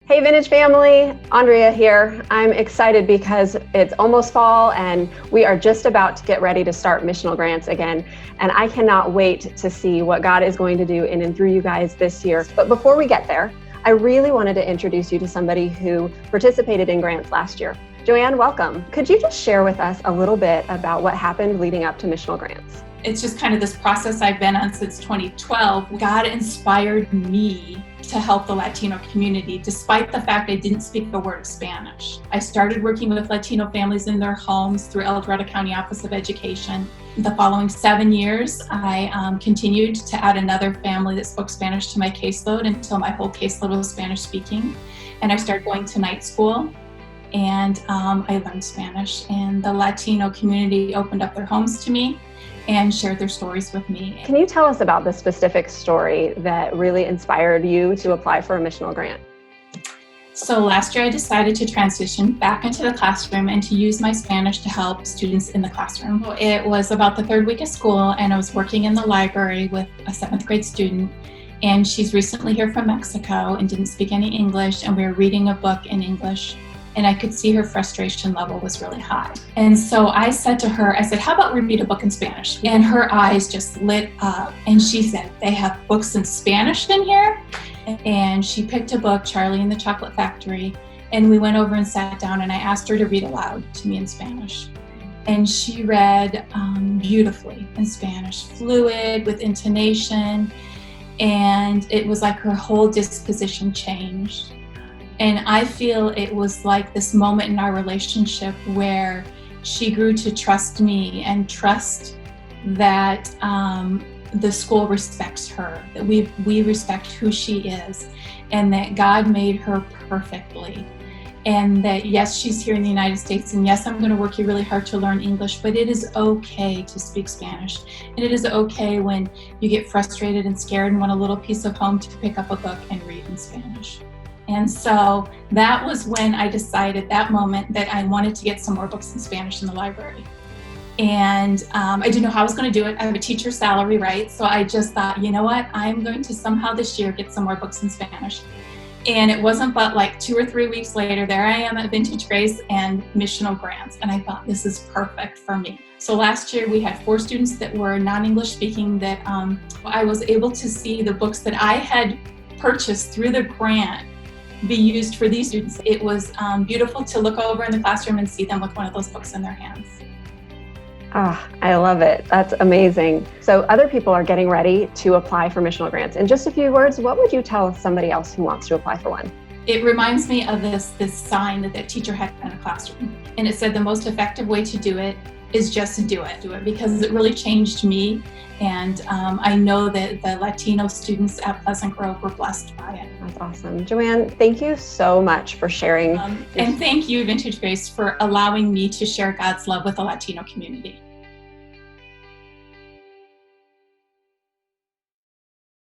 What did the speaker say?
Hey Vintage family, Andrea here. I'm excited because it's almost fall and we are just about to get ready to start missional grants again. And I cannot wait to see what God is going to do in and through you guys this year. But before we get there, I really wanted to introduce you to somebody who participated in grants last year. Joanne, welcome. Could you just share with us a little bit about what happened leading up to missional grants? It's just kind of this process I've been on since 2012. God inspired me to help the Latino community, despite the fact I didn't speak a word of Spanish. I started working with Latino families in their homes through El Dorado County Office of Education. The following 7 years, I continued to add another family that spoke Spanish to my caseload until my whole caseload was Spanish speaking. And I started going to night school. And I learned Spanish, and the Latino community opened up their homes to me and shared their stories with me. Can you tell us about the specific story that really inspired you to apply for a missional grant? So last year I decided to transition back into the classroom and to use my Spanish to help students in the classroom. It was about the third week of school, and I was working in the library with a 7th grade student, and she's recently here from Mexico and didn't speak any English, and we were reading a book in English. And I could see her frustration level was really high. And so I said to her, how about we read a book in Spanish? And her eyes just lit up. And she said, they have books in Spanish in here? And she picked a book, Charlie and the Chocolate Factory. And we went over and sat down, and I asked her to read aloud to me in Spanish. And she read beautifully in Spanish, fluid, with intonation. And it was like her whole disposition changed. And I feel it was like this moment in our relationship where she grew to trust me and trust that the school respects her, that we respect who she is, and that God made her perfectly. And that yes, she's here in the United States, and yes, I'm going to work really hard to learn English, but it is okay to speak Spanish. And it is okay when you get frustrated and scared and want a little piece of home to pick up a book and read in Spanish. And so that was when I decided that moment that I wanted to get some more books in Spanish in the library. And I didn't know how I was going to do it. I have a teacher's salary, right? So I just thought, you know what? I'm going to somehow this year get some more books in Spanish. And it wasn't but like 2 or 3 weeks later, there I am at Vintage Grace and missional grants. And I thought, this is perfect for me. So last year we had 4 students that were non-English speaking that I was able to see the books that I had purchased through the grant be used for these students. It was beautiful to look over in the classroom and see them with one of those books in their hands. I love it. That's amazing. So other people are getting ready to apply for missional grants. In just a few words, what would you tell somebody else who wants to apply for one? It reminds me of this sign that teacher had in the classroom. And it said the most effective way to do it is just to do it because it really changed me. And I know that the Latino students at Pleasant Grove were blessed by it. That's awesome. Joanne, thank you so much for sharing. And thank you, Vintage Grace, for allowing me to share God's love with the Latino community.